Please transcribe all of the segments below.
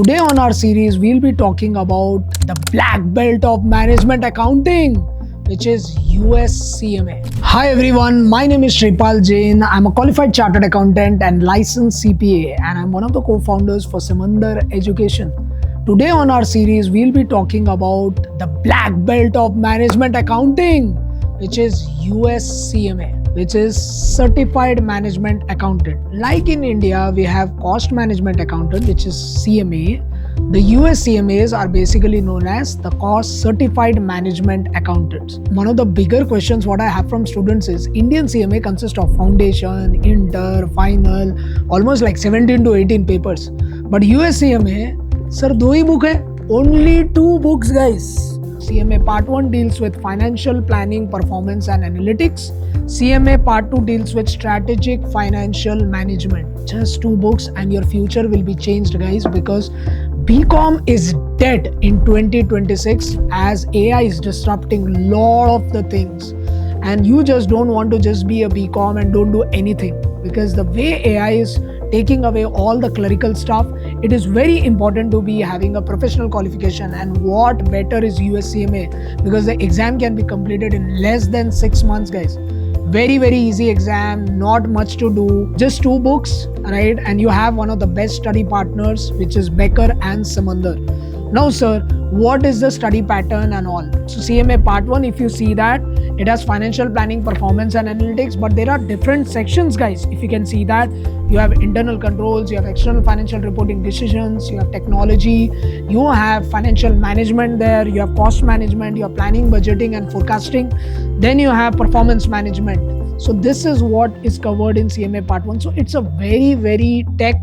Today on our series, we'll be talking about the black belt of management accounting, which is USCMA. Hi everyone, my name is Shripal Jain. I'm a qualified chartered accountant and licensed CPA, and I'm one of the co-founders for Samandar Education. Today on our series, we'll be talking about the black belt of management accounting, which is USCMA, which is Certified Management Accountant. Like in India, we have Cost Management Accountant, which is CMA. The US CMAs are basically known as the Cost Certified Management Accountants. One of the bigger questions what I have from students is Indian CMA consists of foundation, inter, final, almost like 17 to 18 papers. But US CMA, sir, do he book है? Only 2 books, guys. CMA Part 1 deals with financial planning, performance and analytics. CMA Part 2 deals with strategic financial management. Just 2 books and your future will be changed, guys, because BCom is dead in 2026 as AI is disrupting lot of the things. And you just don't want to just be a BCom and don't do anything, because the way AI is taking away all the clerical stuff, it is very important to be having a professional qualification. And what better is USCMA, because the exam can be completed in less than 6 months, guys. Very easy exam, not much to do, just 2 books, right? And you have one of the best study partners, which is Becker and Samandar. Now sir, what is the study pattern and all? So CMA Part 1, if you see that, it has financial planning, performance and analytics, but there are different sections, guys. If you can see that, you have internal controls, you have external financial reporting decisions, you have technology, you have financial management there, you have cost management, you have planning, budgeting and forecasting, then you have performance management. So this is what is covered in CMA Part 1. So it's a very tech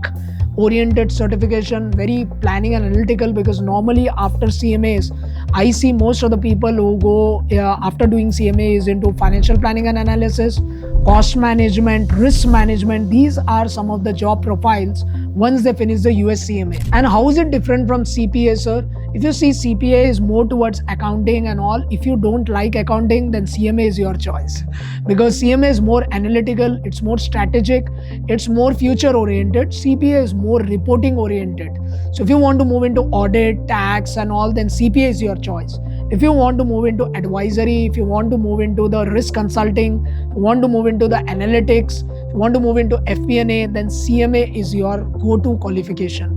oriented certification, very planning and analytical, because normally after CMAs, I see most of the people who go after doing CMA is into financial planning and analysis, cost management, risk management. These are some of the job profiles once they finish the USCMA. And how is it different from CPA, sir? If you see, CPA is more towards accounting and all. If you don't like accounting, then CMA is your choice, because CMA is more analytical, it's more strategic, it's more future oriented. CPA is more reporting oriented. So if you want to move into audit, tax and all, then CPA is your choice. If you want to move into advisory, if you want to move into the risk consulting, if you want to move into the analytics, if you want to move into FP&A, then CMA is your go-to qualification.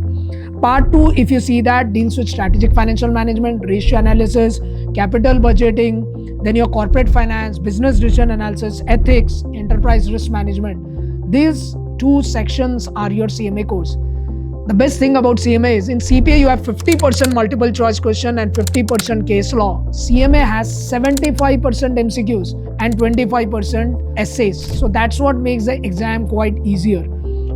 Part 2, if you see that, deals with strategic financial management, ratio analysis, capital budgeting, then your corporate finance, business decision analysis, ethics, enterprise risk management. These 2 sections are your CMA course. The best thing about CMA is in CPA you have 50% multiple choice question and 50% case law. CMA has 75% MCQs and 25% essays. So that's what makes the exam quite easier.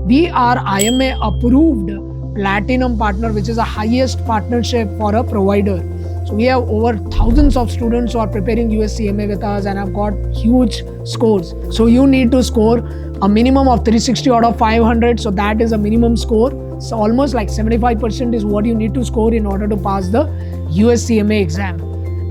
We are IMA approved Platinum partner, which is the highest partnership for a provider. So we have over thousands of students who are preparing USCMA with us and have got huge scores. So you need to score a minimum of 360 out of 500. So that is a minimum score. So almost like 75% is what you need to score in order to pass the USCMA exam.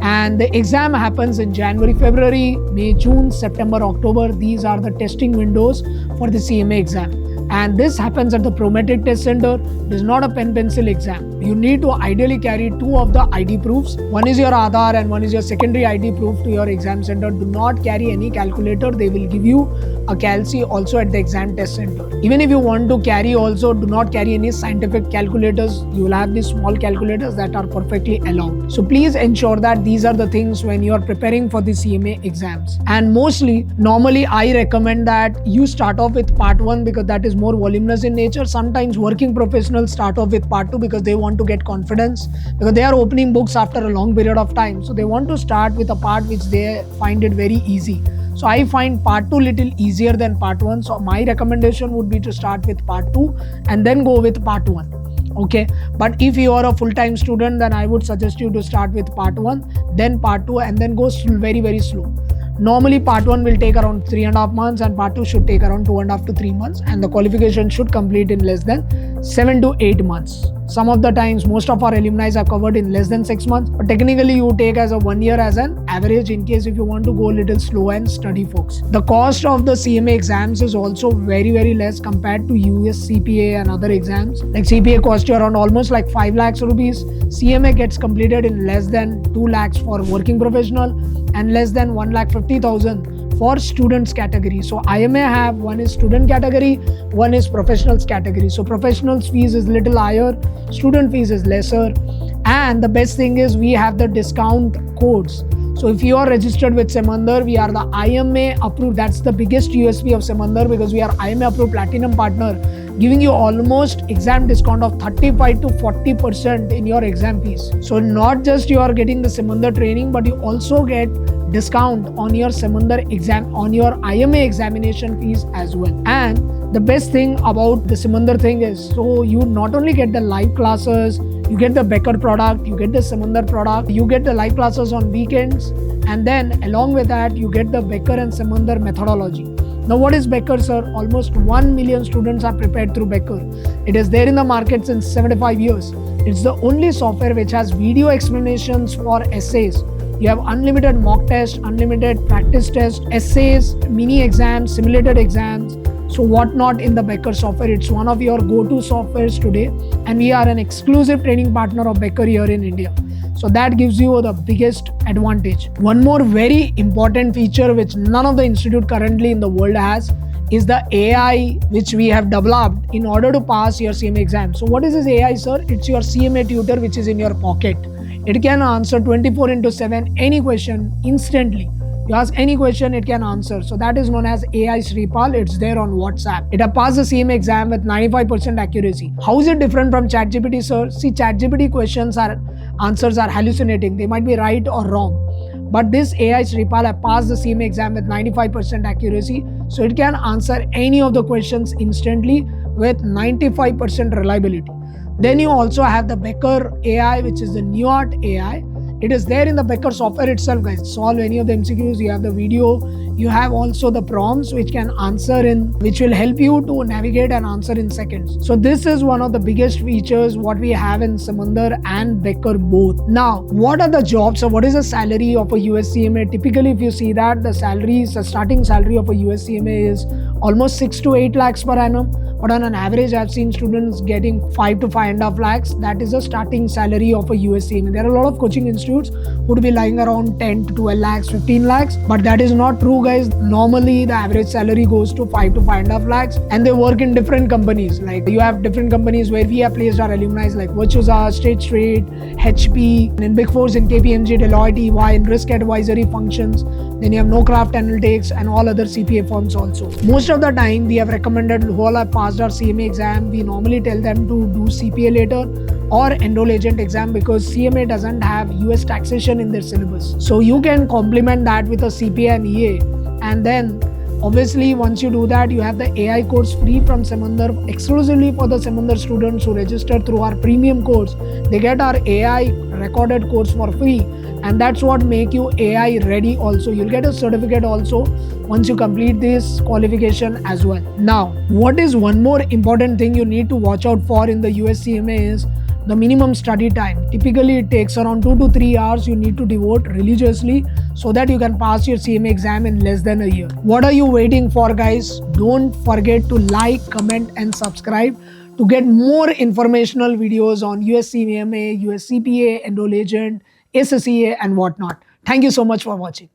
And the exam happens in January, February, May, June, September, October. These are the testing windows for the CMA exam. And this happens at the Prometric Test Center. It is not a pen-pencil exam. You need to ideally carry 2 of the ID proofs. One is your Aadhaar and one is your secondary ID proof to your exam center. Do not carry any calculator. They will give you a Calci also at the exam test center. Even if you want to carry also, do not carry any scientific calculators. You will have these small calculators that are perfectly allowed. So please ensure that these are the things when you are preparing for the CMA exams. And mostly, normally I recommend that you start off with Part 1 because that is more voluminous in nature. Sometimes working professionals start off with Part 2 because they want to get confidence, because they are opening books after a long period of time. So they want to start with a part which they find it very easy. So I find Part 2 little easier than Part 1. So my recommendation would be to start with Part 2 and then go with Part 1. Okay, but if you are a full-time student, then I would suggest you to start with Part 1, then Part 2 and then go very slow. Normally Part 1 will take around 3.5 months and Part 2 should take around 2.5 to 3 months, and the qualification should complete in less than 7 to 8 months. Some of the times, most of our alumni are covered in less than 6 months. But technically, you take as a 1 year as an average in case if you want to go a little slow and study, folks. The cost of the CMA exams is also very less compared to US CPA and other exams. Like CPA costs you around almost like 5 lakhs rupees. CMA gets completed in less than 2 lakhs for working professional and less than 1,50,000 for students category. So IMA have one is student category, one is professionals category. So professionals fees is little higher, student fees is lesser, and the best thing is we have the discount codes. So if you are registered with Samandar, we are the IMA approved. That's the biggest USP of Samandar because we are IMA approved platinum partner, giving you almost exam discount of 35 to 40% in your exam fees. So not just you are getting the Samandar training, but you also get discount on your Samandar exam, on your IMA examination fees as well. And the best thing about the Samandar thing is, so you not only get the live classes, you get the Becker product, you get the Samandar product, you get the live classes on weekends, and then along with that, you get the Becker and Samandar methodology. Now, what is Becker, sir? Almost 1 million students are prepared through Becker. It is there in the market since 75 years. It's the only software which has video explanations for essays. You have unlimited mock tests, unlimited practice tests, essays, mini exams, simulated exams. So what not in the Becker software? It's one of your go-to softwares today. And we are an exclusive training partner of Becker here in India. So that gives you the biggest advantage. One more very important feature which none of the institute currently in the world has is the AI which we have developed in order to pass your CMA exam. So what is this AI, sir? It's your CMA tutor which is in your pocket. It can answer 24/7 any question instantly. You ask any question, it can answer. So that is known as AI Shripal. It's there on WhatsApp. It has passed the CMA exam with 95% accuracy. How is it different from ChatGPT, sir? See, ChatGPT answers are hallucinating. They might be right or wrong. But this AI Shripal has passed the CMA exam with 95% accuracy. So it can answer any of the questions instantly with 95% reliability. Then you also have the Becker AI, which is the NewArt AI. It is there in the Becker software itself, guys. Solve any of the MCQs. You have the video. You have also the prompts which can answer which will help you to navigate and answer in seconds. So this is one of the biggest features what we have in Samandar and Becker both. Now, what are the jobs or what is the salary of a USCMA? Typically, if you see that the starting salary of a USCMA is almost 6 to 8 lakhs per annum. But on an average, I've seen students getting 5 to 5.5 lakhs. That is a starting salary of a USCMA. There are a lot of coaching institutes who would be lying around 10 to 12 lakhs, 15 lakhs. But that is not true, guys. Normally, the average salary goes to 5 to 5.5 lakhs. And they work in different companies. Like you have different companies where we have placed our alumni like Virtusa, State Street, HP, and in Big Fours in KPMG, Deloitte, EY, in risk advisory functions. Then you have NoCraft Analytics and all other CPA firms also. Most of the time, we have recommended who all have passed our CMA exam. We normally tell them to do CPA later or enroll agent exam because CMA doesn't have US taxation in their syllabus. So you can complement that with a CPA and EA. And then obviously once you do that, you have the AI course free from Samandar exclusively for the Samandar students who register through our premium course. They get our AI recorded course for free. And that's what make you AI ready also. You'll get a certificate also once you complete this qualification as well. Now, what is one more important thing you need to watch out for in the USCMA is the minimum study time. Typically, it takes around 2 to 3 hours you need to devote religiously so that you can pass your CMA exam in less than a year. What are you waiting for, guys? Don't forget to like, comment and subscribe to get more informational videos on USCMA, USCPA, Enroll Agent, SSCA and whatnot. Thank you so much for watching.